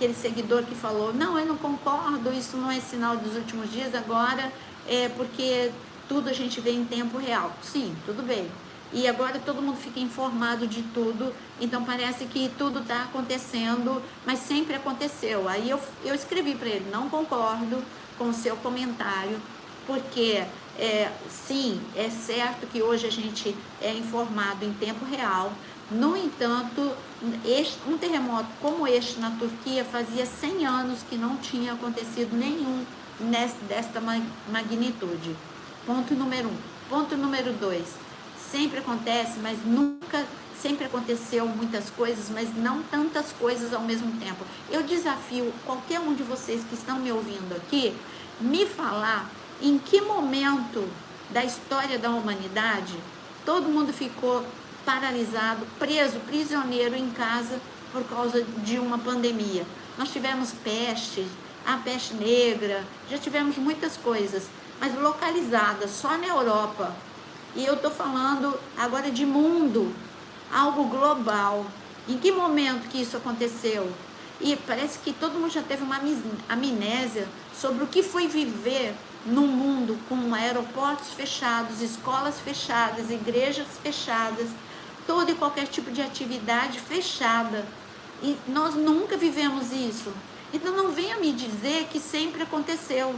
aquele seguidor que falou, não, eu não concordo, isso não é sinal dos últimos dias, agora é porque tudo a gente vê em tempo real. Sim, tudo bem. E agora todo mundo fica informado de tudo, então parece que tudo está acontecendo, mas sempre aconteceu. Aí eu escrevi para ele, não concordo com o seu comentário, porque sim, é certo que hoje a gente é informado em tempo real. No entanto, um terremoto como este na Turquia fazia 100 anos que não tinha acontecido nenhum desta magnitude. Ponto número 1. Ponto número 2. Sempre acontece, mas nunca, sempre aconteceu muitas coisas, mas não tantas coisas ao mesmo tempo. Eu desafio qualquer um de vocês que estão me ouvindo aqui, me falar em que momento da história da humanidade todo mundo ficou paralisado, preso, prisioneiro em casa por causa de uma pandemia. Nós tivemos peste, a peste negra, já tivemos muitas coisas, mas localizadas só na Europa. E eu estou falando agora de mundo, algo global. Em que momento que isso aconteceu? E parece que todo mundo já teve uma amnésia sobre o que foi viver num mundo com aeroportos fechados, escolas fechadas, igrejas fechadas, todo e qualquer tipo de atividade fechada. E nós nunca vivemos isso. Então não venha me dizer que sempre aconteceu.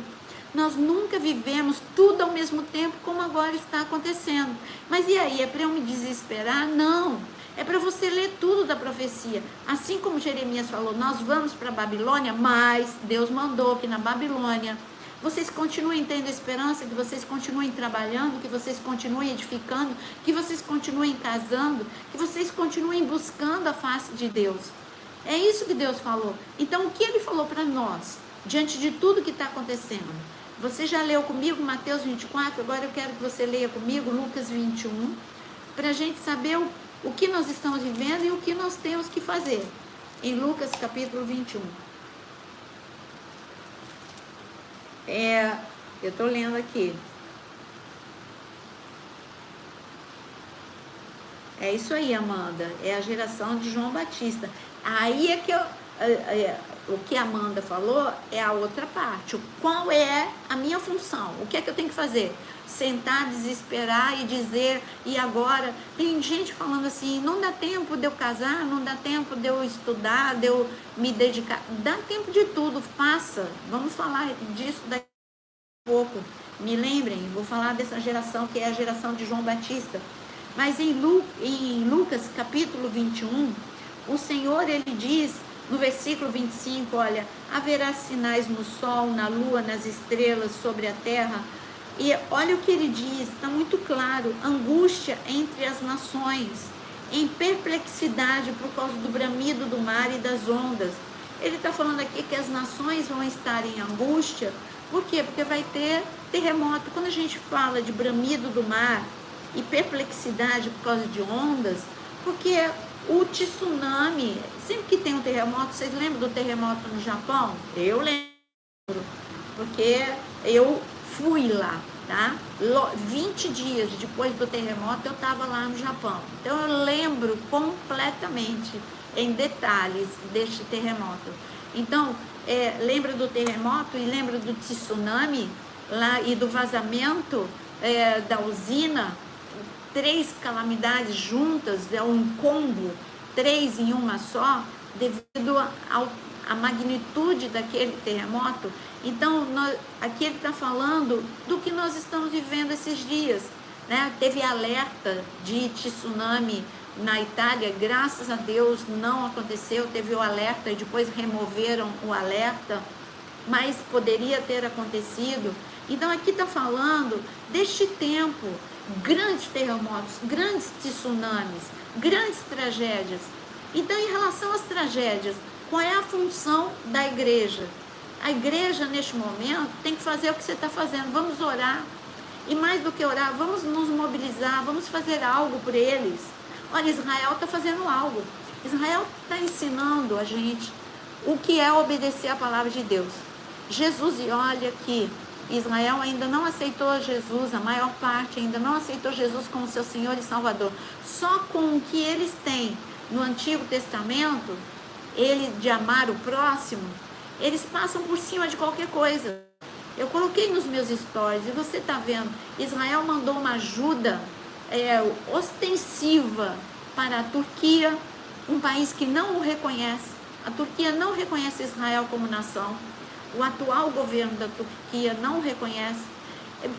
Nós nunca vivemos tudo ao mesmo tempo como agora está acontecendo. Mas e aí, é para eu me desesperar? Não, é para você ler tudo da profecia. Assim como Jeremias falou, nós vamos para a Babilônia, mas Deus mandou que na Babilônia vocês continuem tendo esperança, que vocês continuem trabalhando, que vocês continuem edificando, que vocês continuem casando, que vocês continuem buscando a face de Deus. É isso que Deus falou. Então, o que Ele falou para nós, diante de tudo que está acontecendo? Você já leu comigo Mateus 24, agora eu quero que você leia comigo Lucas 21, para a gente saber o que nós estamos vivendo e o que nós temos que fazer. Em Lucas capítulo 21. Eu estou lendo aqui. É isso aí, Amanda. É a geração de João Batista. Aí é que o que a Amanda falou é a outra parte. Qual é a minha função? O que é que eu tenho que fazer? Sentar, desesperar e dizer, e agora? Tem gente falando assim, não dá tempo de eu casar, não dá tempo de eu estudar, de eu me dedicar. Dá tempo de tudo, faça. Vamos falar disso daqui a pouco. Me lembrem, vou falar dessa geração que é a geração de João Batista. Mas em Lucas capítulo 21, o Senhor, Ele diz, no versículo 25, olha, haverá sinais no sol, na lua, nas estrelas, sobre a terra. E olha o que Ele diz, está muito claro, angústia entre as nações, em perplexidade por causa do bramido do mar e das ondas. Ele está falando aqui que as nações vão estar em angústia. Por quê? Porque vai ter terremoto. Quando a gente fala de bramido do mar e perplexidade por causa de ondas, porque o tsunami, sempre que tem um terremoto, vocês lembram do terremoto no Japão? Eu lembro, porque eu fui lá, tá? 20 dias depois do terremoto eu estava lá no Japão. Então eu lembro completamente, em detalhes, deste terremoto. Então, lembra do terremoto e lembra do tsunami lá e do vazamento da usina? 3 calamidades juntas, é um combo, 3 em uma só, devido à magnitude daquele terremoto. Então, aqui ele está falando do que nós estamos vivendo esses dias, né? Teve alerta de tsunami na Itália, graças a Deus não aconteceu, teve o alerta e depois removeram o alerta, mas poderia ter acontecido. Então, aqui está falando deste tempo, grandes terremotos, grandes tsunamis, grandes tragédias. Então, em relação às tragédias, qual é a função da igreja? A igreja, neste momento, tem que fazer o que você está fazendo. Vamos orar. E mais do que orar, vamos nos mobilizar, vamos fazer algo por eles. Olha, Israel está fazendo algo. Israel está ensinando a gente o que é obedecer à palavra de Deus. Jesus, e olha que Israel ainda não aceitou Jesus, a maior parte ainda não aceitou Jesus como seu Senhor e Salvador. Só com o que eles têm no Antigo Testamento, de amar o próximo, eles passam por cima de qualquer coisa. Eu coloquei nos meus stories, e você está vendo, Israel mandou uma ajuda ostensiva para a Turquia, um país que não o reconhece. A Turquia não reconhece Israel como nação. O atual governo da Turquia não o reconhece.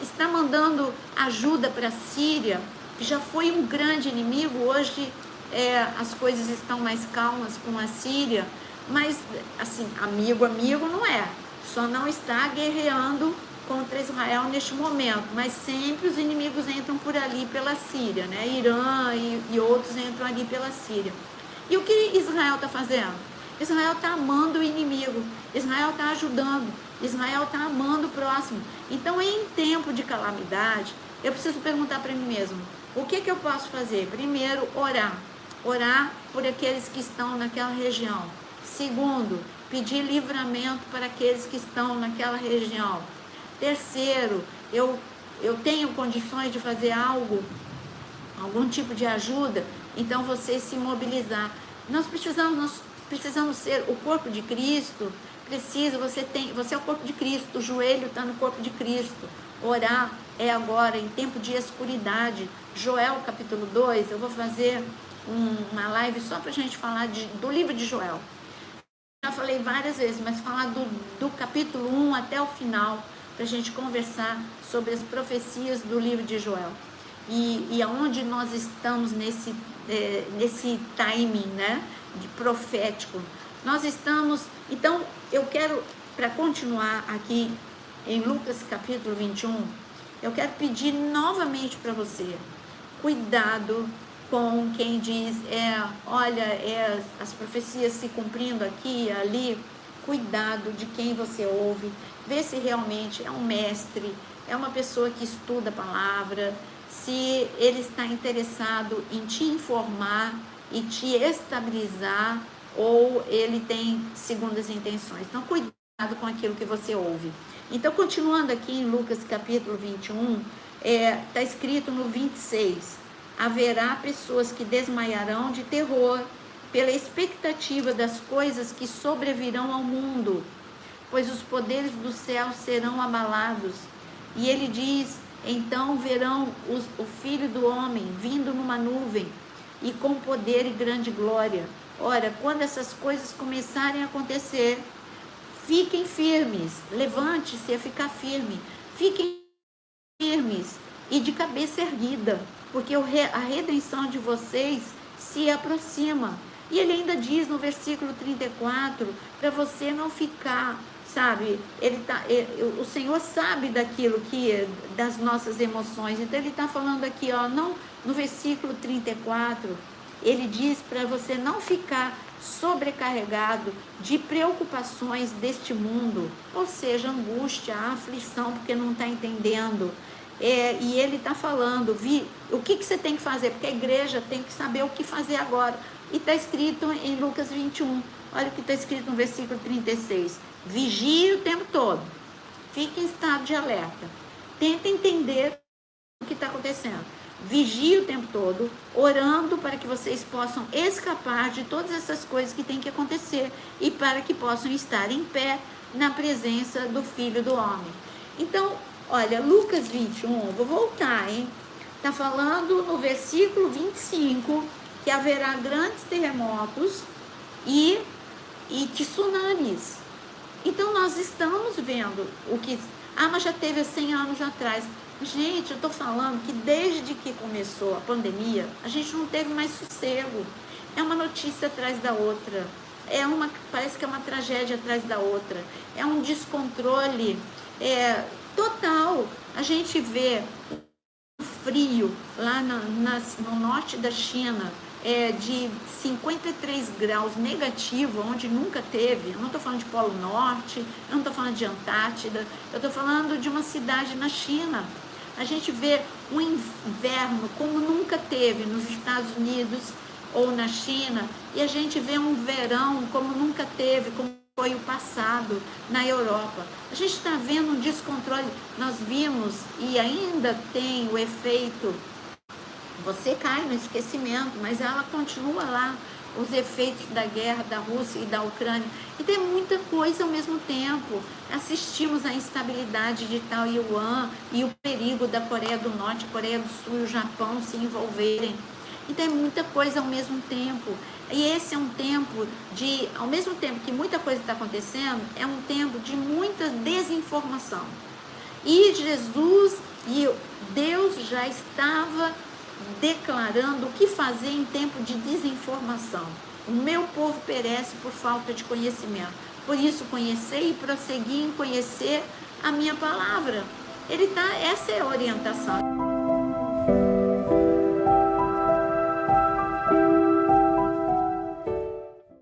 Está mandando ajuda para a Síria, que já foi um grande inimigo. Hoje as coisas estão mais calmas com a Síria, mas assim, amigo não é. Só não está guerreando contra Israel neste momento, mas sempre os inimigos entram por ali pela Síria, né? Irã e outros entram ali pela Síria. E o que Israel está fazendo? Israel está amando o inimigo, Israel está ajudando, Israel está amando o próximo. Então, em tempo de calamidade, eu preciso perguntar para mim mesmo, o que eu posso fazer? Primeiro, orar por aqueles que estão naquela região. Segundo, pedir livramento para aqueles que estão naquela região. Terceiro, eu tenho condições de fazer algum tipo de ajuda, então você se mobilizar. Nós precisamos ser o corpo de Cristo. Você é o corpo de Cristo, o joelho está no corpo de Cristo. Orar é agora, em tempo de escuridade. Joel capítulo 2, eu vou fazer uma live só para a gente falar do livro de Joel. Já falei várias vezes, mas falar do capítulo 1 até o final, para a gente conversar sobre as profecias do livro de Joel. E aonde nós estamos nesse timing, né, de profético. Nós estamos... Então, eu quero, para continuar aqui em Lucas capítulo 21, eu quero pedir novamente para você, cuidado com quem diz, as profecias se cumprindo aqui e ali. Cuidado de quem você ouve, vê se realmente é um mestre, é uma pessoa que estuda a palavra, se ele está interessado em te informar e te estabilizar, ou ele tem segundas intenções. Então, cuidado com aquilo que você ouve. Então, continuando aqui em Lucas capítulo 21, está escrito no 26, haverá pessoas que desmaiarão de terror pela expectativa das coisas que sobrevirão ao mundo, pois os poderes do céu serão abalados. E ele diz, então verão o Filho do Homem vindo numa nuvem e com poder e grande glória. Ora, quando essas coisas começarem a acontecer, fiquem firmes, levante-se a ficar firme, fiquem firmes e de cabeça erguida, porque a redenção de vocês se aproxima. E ele ainda diz no versículo 34, para você não ficar, sabe, o Senhor sabe daquilo das nossas emoções. Então ele está falando aqui, no versículo 34, ele diz para você não ficar sobrecarregado de preocupações deste mundo, ou seja, angústia, aflição, porque não está entendendo. E ele está falando, o que você tem que fazer? Porque a igreja tem que saber o que fazer agora. E está escrito em Lucas 21, olha o que está escrito no versículo 36. Vigie o tempo todo, fique em estado de alerta, tenta entender o que está acontecendo. Vigie o tempo todo, orando para que vocês possam escapar de todas essas coisas que tem que acontecer e para que possam estar em pé na presença do Filho do Homem. Então, olha, Lucas 21, vou voltar, está falando no versículo 25 que haverá grandes terremotos e tsunamis. Então, nós estamos vendo o que... mas já teve 100 anos atrás. Gente, eu estou falando que desde que começou a pandemia, a gente não teve mais sossego. É uma notícia atrás da outra. Parece que é uma tragédia atrás da outra. É um descontrole total. A gente vê o frio lá no norte da China, de 53 graus negativo, onde nunca teve. Eu não estou falando de Polo Norte, eu não estou falando de Antártida, eu estou falando de uma cidade na China. A gente vê um inverno como nunca teve nos Estados Unidos ou na China, e a gente vê um verão como nunca teve, como foi o passado na Europa. A gente está vendo um descontrole. Nós vimos, e ainda tem o efeito, você cai no esquecimento, mas ela continua lá. os efeitos da guerra da Rússia e da Ucrânia. E tem muita coisa ao mesmo tempo. Assistimos à instabilidade de Taiwan e o perigo da Coreia do Norte, Coreia do Sul e o Japão se envolverem. E tem muita coisa ao mesmo tempo. E esse é um tempo de, ao mesmo tempo que muita coisa está acontecendo, é um tempo de muita desinformação. E Jesus e Deus já estava declarando o que fazer em tempo de desinformação. O meu povo perece por falta de conhecimento. Por isso, conhecer e prosseguir em conhecer a minha palavra. Essa é a orientação.